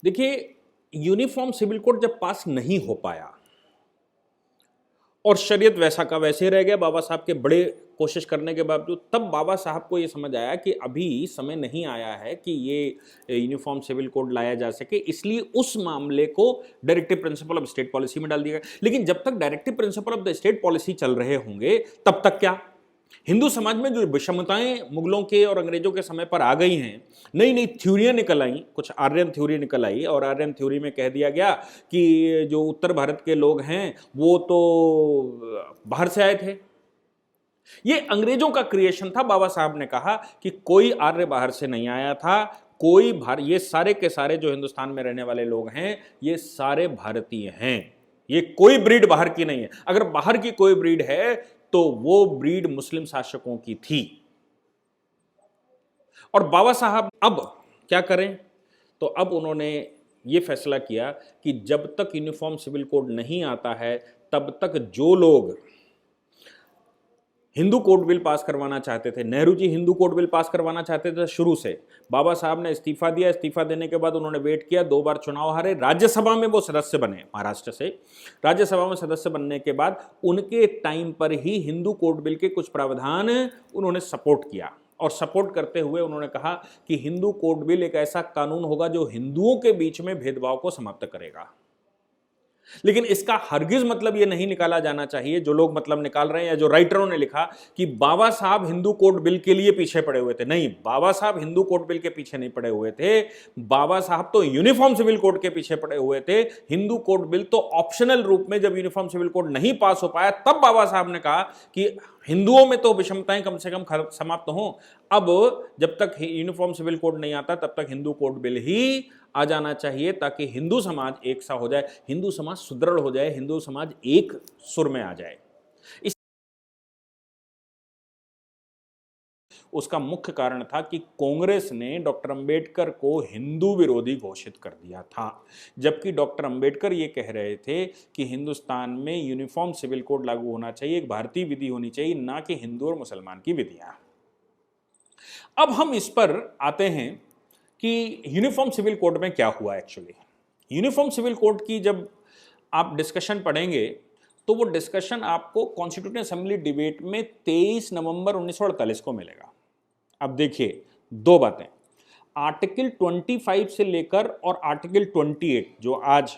देखिए, uniform civil code जब पास नहीं हो पाया और शरीयत वैसा का वैसे रह गया बाबा साहब के बड़े कोशिश करने के बावजूद, तब बाबा साहब को ये समझ आया कि अभी समय नहीं आया है कि ये यूनिफॉर्म सिविल कोड लाया जा सके, इसलिए उस मामले को directive principle of state policy में डाल दिया गया। लेकिन जब तक directive principle of the state policy चल रहे होंगे तब तक क्या, हिंदू समाज में जो विषमताएं मुगलों के और अंग्रेजों के समय पर आ गई हैं, नई नई थ्योरियां निकल आई, कुछ आर्यन थ्योरी निकल आई और आर्यन थ्योरी में कह दिया गया कि जो उत्तर भारत के लोग हैं वो तो बाहर से आए थे। ये अंग्रेजों का क्रिएशन था। बाबा साहब ने कहा कि कोई आर्य बाहर से नहीं आया था, कोई ये सारे के सारे जो हिंदुस्तान में रहने वाले लोग हैं ये सारे भारतीय हैं, ये कोई ब्रीड बाहर की नहीं है। अगर बाहर की कोई ब्रीड है तो वो ब्रीड मुस्लिम शासकों की थी। और बाबा साहब अब क्या करें, तो अब उन्होंने ये फैसला किया कि जब तक यूनिफॉर्म सिविल कोड नहीं आता है तब तक जो लोग हिंदू कोड बिल पास करवाना चाहते थे, Nehru ji Hindu code bill pass करवाना चाहते थे शुरू से, बाबा साहब ने इस्तीफा दिया, इस्तीफा देने के बाद उन्होंने वेट किया, 2 बार चुनाव हारे, राज्यसभा में वो सदस्य बने महाराष्ट्र से, राज्यसभा में सदस्य बनने के बाद उनके टाइम पर ही हिंदू कोड बिल के कुछ प्रावधान उन्होंने सपोर्ट किया और सपोर्ट करते हुए उन्होंने कहा कि हिंदू कोड बिल एक ऐसा कानून होगा जो हिंदुओं के बीच में भेदभाव को समाप्त करेगा। लेकिन इसका हरगिज मतलब यह नहीं निकाला जाना चाहिए, जो लोग मतलब निकाल रहे हैं या जो राइटरों ने लिखा कि बाबा साहब हिंदू कोड बिल के लिए पीछे पड़े हुए थे। नहीं, बाबा साहब हिंदू कोड बिल के पीछे नहीं पड़े हुए थे, बाबा साहब तो यूनिफॉर्म सिविल कोड के पीछे पड़े हुए थे। हिंदू कोड बिल तो ऑप्शनल रूप में जब यूनिफॉर्म सिविल कोड नहीं पास हो पाया तब बाबा साहब ने कहा कि हिंदुओं में तो विषमताएं कम से कम समाप्त हों। अब जब तक यूनिफॉर्म सिविल कोड नहीं आता तब तक हिंदू कोड बिल ही आ जाना चाहिए ताकि हिंदू समाज एक सा हो जाए, हिंदू समाज सुदृढ़ हो जाए, हिंदू समाज एक सुर में आ जाए। उसका मुख्य कारण था कि कांग्रेस ने डॉक्टर अंबेडकर को हिंदू विरोधी घोषित कर दिया था, जबकि डॉक्टर अंबेडकर ये कह रहे थे कि हिंदुस्तान में यूनिफॉर्म सिविल कोड लागू होना चाहिए, एक भारतीय विधि होनी चाहिए, ना कि हिंदू और मुसलमान की विधियां। अब हम इस पर आते हैं कि यूनिफॉर्म सिविल कोड में क्या हुआ एक्चुअली। यूनिफॉर्म सिविल कोड की जब आप डिस्कशन पढ़ेंगे तो वो डिस्कशन आपको कॉन्स्टिट्यूशनल असेंबली डिबेट में 23 नवंबर 1948 को मिलेगा। अब देखिए 2 बातें, आर्टिकल 25 से लेकर और आर्टिकल 28 जो आज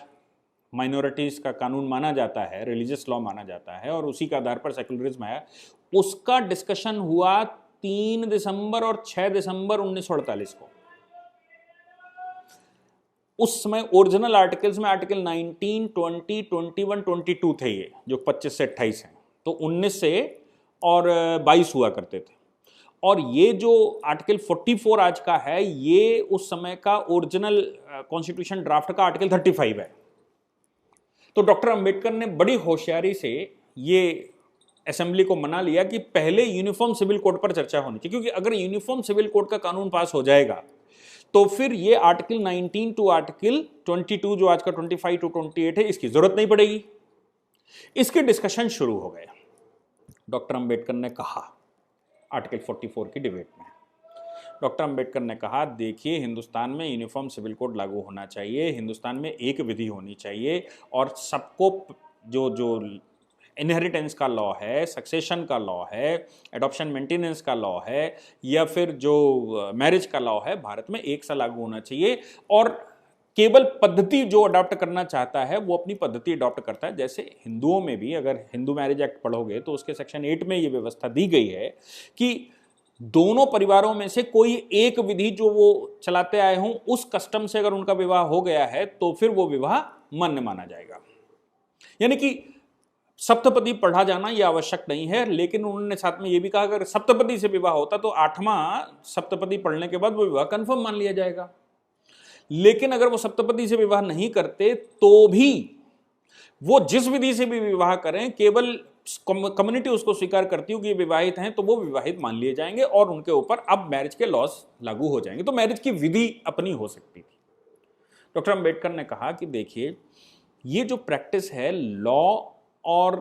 माइनॉरिटीज का कानून माना जाता है, रिलीजियस लॉ माना जाता है और उसी के आधार पर सेकुलरिज्म है, उसका डिस्कशन हुआ 3 दिसंबर और 6 दिसंबर 1948 को। उस समय ओरिजिनल आर्टिकल्स में आर्टिकल 19, 20, 21, 22 थे, ये जो 25 से 28 हैं, तो 19 से और 22 हुआ करते थे। और ये जो आर्टिकल 44 आज का है ये उस समय का ओरिजिनल कॉन्स्टिट्यूशन ड्राफ्ट का आर्टिकल 35 है। तो डॉक्टर अंबेडकर ने बड़ी होशियारी से ये असेंबली को मना लिया कि पहले यूनिफॉर्म सिविल कोड पर चर्चा होनी चाहिए, क्योंकि अगर यूनिफॉर्म सिविल कोड का कानून पास हो जाएगा तो फिर ये आर्टिकल 19 टू आर्टिकल 22 जो आज का 25 टू 28 है इसकी जरूरत नहीं पड़ेगी। इसके डिस्कशन शुरू हो गए। डॉक्टर अंबेडकर ने कहा आर्टिकल 44 की डिबेट में, डॉक्टर अंबेडकर ने कहा देखिए हिंदुस्तान में यूनिफॉर्म सिविल कोड लागू होना चाहिए, हिंदुस्तान में एक विधि होनी चाहिए और सबको जो इनहेरिटेंस का लॉ है, सक्सेशन का लॉ है, एडॉप्शन मेंटेनेंस का लॉ है या फिर जो मैरिज का लॉ है, भारत में एक सा लागू होना चाहिए। और केवल पद्धति जो अडॉप्ट करना चाहता है वो अपनी पद्धति अडॉप्ट करता है। जैसे हिंदुओं में भी अगर हिंदू मैरिज एक्ट पढ़ोगे तो उसके सेक्शन 8 में ये व्यवस्था दी गई है कि दोनों परिवारों में से कोई एक विधि जो वो चलाते आए हों उस कस्टम से अगर उनका विवाह हो गया है तो फिर वो विवाह मान्य माना जाएगा। यानी कि सप्तपदी पढ़ा जाना यह आवश्यक नहीं है, लेकिन उन्होंने साथ में यह भी कहा अगर सप्तपदी से विवाह होता तो 8वां सप्तपदी पढ़ने के बाद वो विवाह कंफर्म मान लिया जाएगा। लेकिन अगर वो सप्तपदी से विवाह नहीं करते तो भी वो जिस विधि से भी विवाह करें, केवल कम्युनिटी उसको स्वीकार करती हो कि ये विवाहित हैं तो वो विवाहित मान लिए जाएंगे और उनके ऊपर अब मैरिज के लॉज लागू हो जाएंगे। तो मैरिज की विधि अपनी हो सकती थी। डॉक्टर अंबेडकर ने कहा कि देखिए ये जो प्रैक्टिस है लॉ और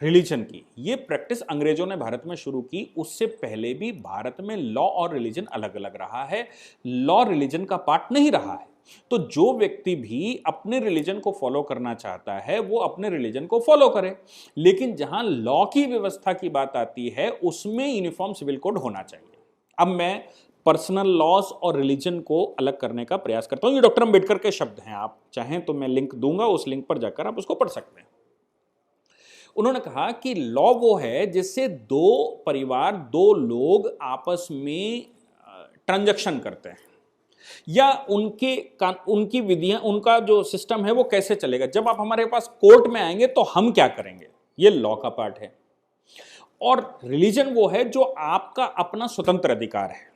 रिलीजन की, ये प्रैक्टिस अंग्रेजों ने भारत में शुरू की। उससे पहले भी भारत में लॉ और रिलीजन अलग अलग रहा है, लॉ रिलीजन का पार्ट नहीं रहा है। तो जो व्यक्ति भी अपने रिलीजन को फॉलो करना चाहता है वो अपने रिलीजन को फॉलो करे, लेकिन जहां लॉ की व्यवस्था की बात आती है उसमें यूनिफॉर्म सिविल कोड होना चाहिए। अब मैं पर्सनल लॉज और रिलीजन को अलग करने का प्रयास करता हूं। ये डॉक्टर अंबेडकर के शब्द हैं, आप चाहें तो मैं लिंक दूंगा, उस लिंक पर जाकर आप उसको पढ़ सकते हैं। उन्होंने कहा कि लॉ वो है जिससे दो परिवार, दो लोग आपस में ट्रांजैक्शन करते हैं, या उनकी विधियां, उनका जो सिस्टम है वो कैसे चलेगा। जब आप हमारे पास कोर्ट में आएंगे तो हम क्या करेंगे, ये लॉ का पार्ट है। और रिलीजन वो है जो आपका अपना स्वतंत्र अधिकार है।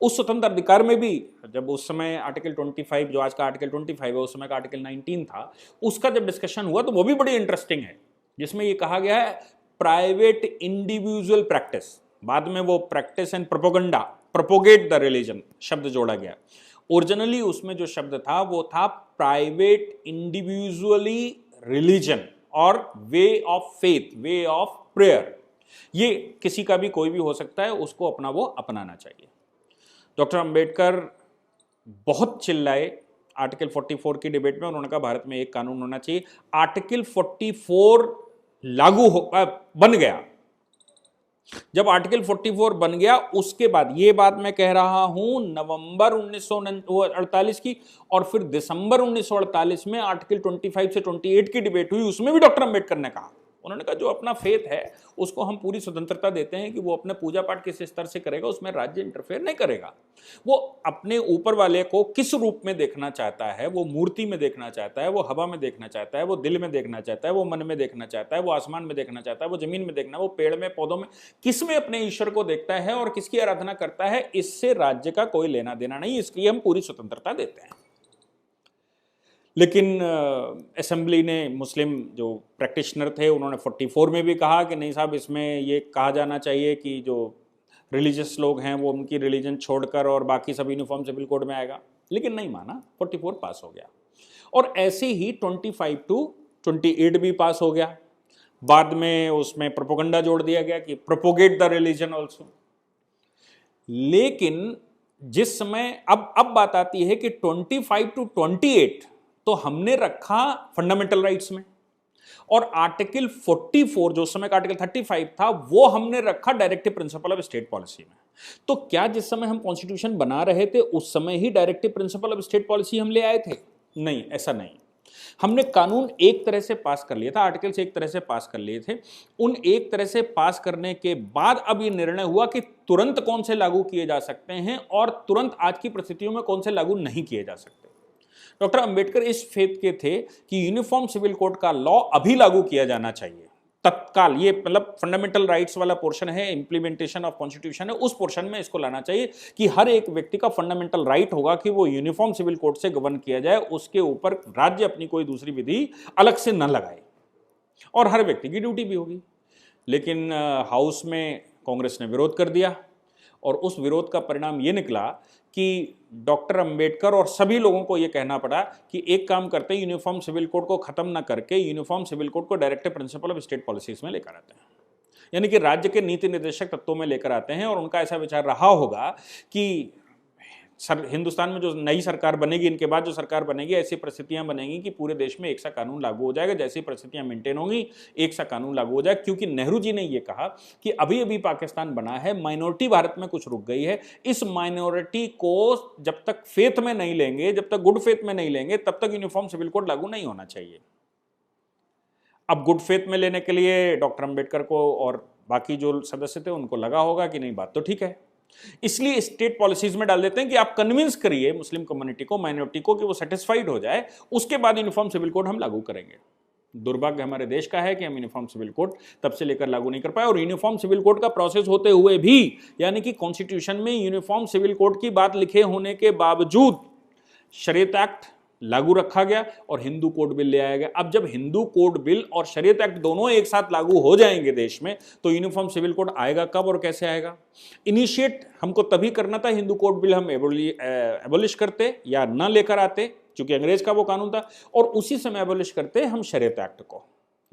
उस स्वतंत्र अधिकार में भी जब उस समय आर्टिकल 25, जो आज का आर्टिकल 25 है, उस समय का आर्टिकल 19 था, उसका जब डिस्कशन हुआ तो वो भी बड़ी इंटरेस्टिंग है, जिसमें ये कहा गया है प्राइवेट इंडिविजुअल प्रैक्टिस, बाद में वो practice and propaganda, propagate the religion शब्द जोड़ा गया। ओरिजिनली उसमें जो शब्द था वो था प्राइवेट इंडिविजुअली रिलीजन और way of faith, way of prayer. ये किसी का भी कोई भी हो सकता है, उसको अपना वो अपनाना चाहिए। डॉक्टर अंबेडकर बहुत चिल्लाए आर्टिकल 44 की डिबेट में। उन्होंने कहा भारत में एक कानून होना चाहिए। आर्टिकल 44 लागू बन गया। जब आर्टिकल 44 बन गया उसके बाद, ये बात मैं कह रहा हूं नवंबर 1948 की, और फिर दिसंबर 1948 में आर्टिकल 25 से 28 की डिबेट हुई, उसमें भी डॉक्टर अंबेडकर ने कहा, उन्होंने कहा जो अपना फेथ है उसको हम पूरी स्वतंत्रता देते हैं कि वो अपने पूजा पाठ किस स्तर से करेगा, उसमें राज्य इंटरफेयर नहीं करेगा। वो अपने ऊपर वाले को किस रूप में देखना चाहता है, वो मूर्ति में देखना चाहता है, वो हवा में देखना चाहता है, वो दिल में देखना चाहता है, वो मन में देखना चाहता है, वो आसमान में देखना चाहता है, वो जमीन में देखना, वो पेड़ में, पौधों में, किस में अपने ईश्वर को देखता है और किसकी आराधना करता है, इससे राज्य का कोई लेना देना नहीं, इसलिए हम पूरी स्वतंत्रता देते हैं। लेकिन असेंबली ने, मुस्लिम जो प्रैक्टिशनर थे, उन्होंने 44 में भी कहा कि नहीं साहब, इसमें ये कहा जाना चाहिए कि जो रिलीजियस लोग हैं वो उनकी रिलीजन छोड़कर और बाकी सब यूनिफॉर्म सिविल कोड में आएगा, लेकिन नहीं माना, 44 पास हो गया। और ऐसे ही 25 to 28 भी पास हो गया। बाद में उसमें प्रोपोगंडा जोड़ दिया गया कि प्रोपोगेट द रिलीजन ऑल्सो। लेकिन जिस समय अब बात आती है कि 25 to 28 तो हमने रखा फंडामेंटल राइट्स में, और आर्टिकल 44 जो उस समय का आर्टिकल 35 था वो हमने रखा directive principle of state policy में। तो क्या जिस समय हम कॉन्स्टिट्यूशन बना रहे थे उस समय ही directive principle of state policy हम ले आए थे? नहीं, ऐसा नहीं। हमने कानून एक तरह से पास कर लिया था, आर्टिकल्स एक तरह से पास कर लिए थे। उन एक तरह से पास करने के बाद अब ये निर्णय हुआ कि तुरंत कौन से लागू किए जा सकते हैं और तुरंत आज की परिस्थितियों में कौन से लागू नहीं किए जा सकते। डॉक्टर अंबेडकर इस फेथ के थे कि यूनिफॉर्म सिविल कोड का लॉ अभी लागू किया जाना चाहिए, तत्काल। ये मतलब फंडामेंटल राइट्स वाला पोर्शन है, इंप्लीमेंटेशन ऑफ कॉन्स्टिट्यूशन है, उस पोर्शन में इसको लाना चाहिए कि हर एक व्यक्ति का फंडामेंटल राइट होगा कि वो यूनिफॉर्म सिविल कोड से गवर्न किया जाए, उसके ऊपर राज्य अपनी कोई दूसरी विधि अलग से न लगाए, और हर व्यक्ति की ड्यूटी भी होगी। लेकिन हाउस में कांग्रेस ने विरोध कर दिया, और उस विरोध का परिणाम ये निकला कि डॉक्टर अंबेडकर और सभी लोगों को यह कहना पड़ा कि एक काम करते हैं, यूनिफॉर्म सिविल कोड को खत्म ना करके यूनिफॉर्म सिविल कोड को directive principle of state policies में लेकर आते हैं, यानी कि राज्य के नीति निर्देशक तत्वों में लेकर आते हैं। और उनका ऐसा विचार रहा होगा कि हिंदुस्तान में जो नई सरकार बनेगी, इनके बाद जो सरकार बनेगी, ऐसी परिस्थितियां बनेंगी कि पूरे देश में एक सा कानून लागू हो जाएगा, जैसी परिस्थितियां मेंटेन होंगी एक सा कानून लागू हो जाएगा। क्योंकि नेहरू जी ने यह कहा कि अभी अभी पाकिस्तान बना है, माइनॉरिटी भारत में कुछ रुक गई है, इस माइनॉरिटी को जब तक फेथ में नहीं लेंगे, जब तक गुड फेथ में नहीं लेंगे, तब तक यूनिफॉर्म सिविल कोड लागू नहीं होना चाहिए। अब गुड फेथ में लेने के लिए डॉक्टर अंबेडकर को और बाकी जो सदस्य थे उनको लगा होगा कि नहीं, बात तो ठीक है, इसलिए स्टेट पॉलिसीज में डाल देते हैं कि आप कन्विंस करिए मुस्लिम कम्युनिटी को, माइनॉरिटी को, कि वो सेटिस्फाइड हो जाए, उसके बाद यूनिफॉर्म सिविल कोड हम लागू करेंगे। दुर्भाग्य हमारे देश का है कि हम यूनिफॉर्म सिविल कोड तब से लेकर लागू नहीं कर पाए, और यूनिफॉर्म सिविल कोड का प्रोसेस होते हुए भी, यानी कि कॉन्स्टिट्यूशन में यूनिफॉर्म सिविल कोड की बात लिखे होने के बावजूद शरीयत एक्ट लागू रखा गया और हिंदू कोड बिल ले आया गया। अब जब हिंदू कोड बिल और शरीयत एक्ट दोनों एक साथ लागू हो जाएंगे देश में, तो यूनिफॉर्म सिविल कोड आएगा कब और कैसे आएगा? इनिशिएट हमको तभी करना था, हिंदू कोड बिल हम एबोलिश करते या ना लेकर आते, क्योंकि अंग्रेज का वो कानून था, और उसी समय एबोलिश करते हम शरीयत एक्ट को।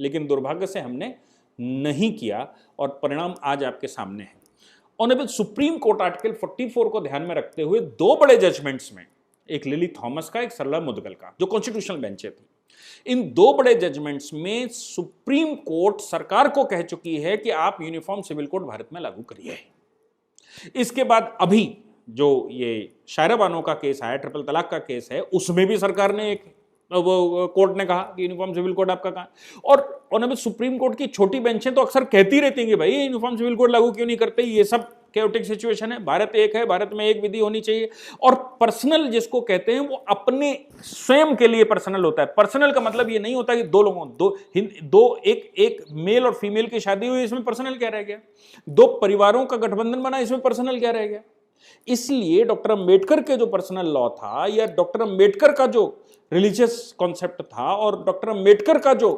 लेकिन दुर्भाग्य से हमने नहीं किया और परिणाम आज आपके सामने है। ऑनरेबल सुप्रीम कोर्ट आर्टिकल 44 को ध्यान में रखते हुए दो बड़े जजमेंट्स में, एक लिली थॉमस का, एक सरला मुदगल का, जो कॉन्स्टिट्यूशनल बेंचें थी, इन दो बड़े जजमेंट्स में सुप्रीम कोर्ट सरकार को कह चुकी है कि आप यूनिफॉर्म सिविल कोड भारत में लागू करिए। इसके बाद अभी जो ये शायरा बानो का केस आया, ट्रिपल तलाक का केस है, उसमें भी सरकार ने वो कोर्ट ने कहा कि यूनिफॉर्म सिविल कोड आपका कहां, और ऑनरेबल सुप्रीम कोर्ट की छोटी बेंचें तो अक्सर कहती रहती हैं कि भाई यूनिफॉर्म सिविल कोड लागू क्यों नहीं करते, ये सब कैओटिक सिचुएशन है, भारत एक है, भारत में एक विधि होनी चाहिए। और पर्सनल जिसको कहते हैं वो अपने स्वयं के लिए पर्सनल होता है। पर्सनल का मतलब ये नहीं होता कि दो लोगों एक मेल और फीमेल की शादी हुई, इसमें पर्सनल क्या रह गया, दो परिवारों का गठबंधन बना, इसमें पर्सनल क्या रह गया। इसलिए डॉक्टर अंबेडकर के जो पर्सनल लॉ था, या डॉक्टर अंबेडकर का जो रिलीजियस कॉन्सेप्ट था, और डॉक्टर अंबेडकर का जो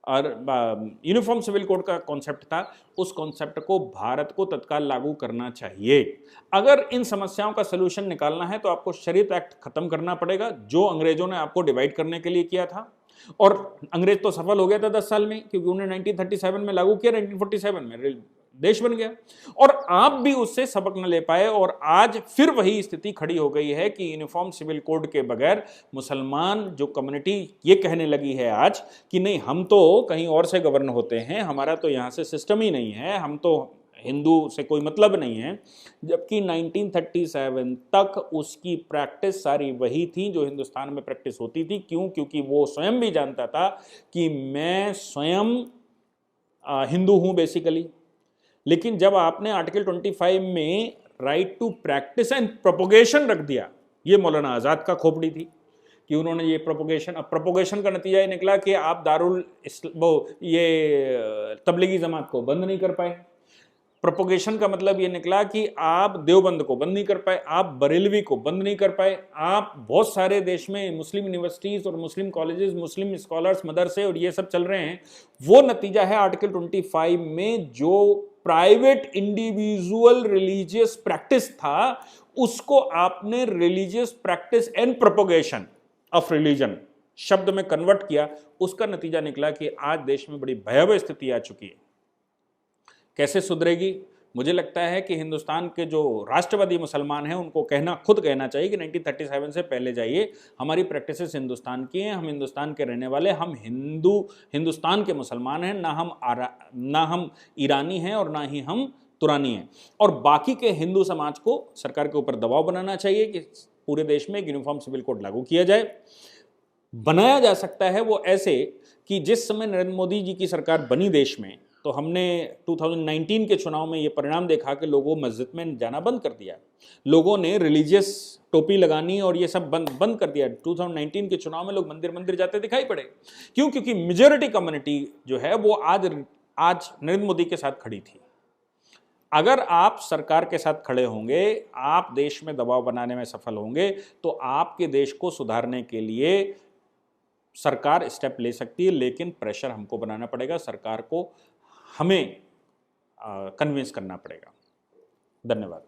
यूनिफॉर्म सिविल कोड का कॉन्सेप्ट था, उस कॉन्सेप्ट को भारत को तत्काल लागू करना चाहिए। अगर इन समस्याओं का सलूशन निकालना है तो आपको शरीयत एक्ट खत्म करना पड़ेगा, जो अंग्रेजों ने आपको डिवाइड करने के लिए किया था। और अंग्रेज तो सफल हो गया था 10 साल में, क्योंकि उन्हें 1937 में लागू किया, 1947 में देश बन गया, और आप भी उससे सबक न ले पाए। और आज फिर वही स्थिति खड़ी हो गई है कि यूनिफॉर्म सिविल कोड के बगैर मुसलमान जो कम्युनिटी ये कहने लगी है आज कि नहीं, हम तो कहीं और से गवर्न होते हैं, हमारा तो यहाँ से सिस्टम ही नहीं है, हम तो हिंदू से कोई मतलब नहीं है। जबकि 1937 तक उसकी प्रैक्टिस सारी वही थी जो हिंदुस्तान में प्रैक्टिस होती थी। क्यों? क्योंकि वो स्वयं भी जानता था कि मैं स्वयं हिंदू हूं बेसिकली। लेकिन जब आपने आर्टिकल 25 में right to practise and propagation रख दिया, ये मौलाना आज़ाद का खोपड़ी थी कि उन्होंने ये प्रोपोगेशन का नतीजा ये निकला कि आप ये तबलीगी जमात को बंद नहीं कर पाए। प्रोपोगेशन का मतलब ये निकला कि आप देवबंद को बंद नहीं कर पाए, आप बरेलवी को बंद नहीं कर पाए, आप बहुत सारे देश में मुस्लिम यूनिवर्सिटीज और मुस्लिम कॉलेजेस, मुस्लिम स्कॉलर्स, मदरसे और ये सब चल रहे हैं। वो नतीजा है आर्टिकल 25 में जो प्राइवेट इंडिविजुअल रिलीजियस प्रैक्टिस था, उसको आपने religious practice and propagation of religion शब्द में कन्वर्ट किया। उसका नतीजा निकला कि आज देश में बड़ी भयावह स्थिति आ चुकी है। कैसे सुधरेगी? मुझे लगता है कि हिंदुस्तान के जो राष्ट्रवादी मुसलमान हैं उनको खुद कहना चाहिए कि 1937 से पहले जाइए, हमारी प्रैक्टिसेस हिंदुस्तान की हैं, हम हिंदुस्तान के रहने वाले, हम हिंदुस्तान के मुसलमान हैं, ना हम ईरानी हैं और ना ही हम तुरानी हैं। और बाकी के हिंदू समाज को सरकार के ऊपर दबाव बनाना चाहिए कि पूरे देश में एक यूनिफॉर्म सिविल कोड लागू किया जाए। बनाया जा सकता है वो ऐसे कि जिस समय नरेंद्र मोदी जी की सरकार बनी देश में, तो हमने 2019 के चुनाव में ये परिणाम देखा कि लोगों मस्जिद में जाना बंद कर दिया, लोगों ने रिलीजियस टोपी लगानी और ये सब बंद कर दिया। 2019 के चुनाव में लोग मंदिर जाते दिखाई पड़े। क्यों? क्योंकि मेजॉरिटी कम्युनिटी जो है वो आज नरेंद्र मोदी के साथ खड़ी थी। अगर आप सरकार के साथ खड़े होंगे, आप देश में दबाव बनाने में सफल होंगे, तो आपके देश को सुधारने के लिए सरकार स्टेप ले सकती है, लेकिन प्रेशर हमको बनाना पड़ेगा, सरकार को हमें कन्विंस करना पड़ेगा। धन्यवाद।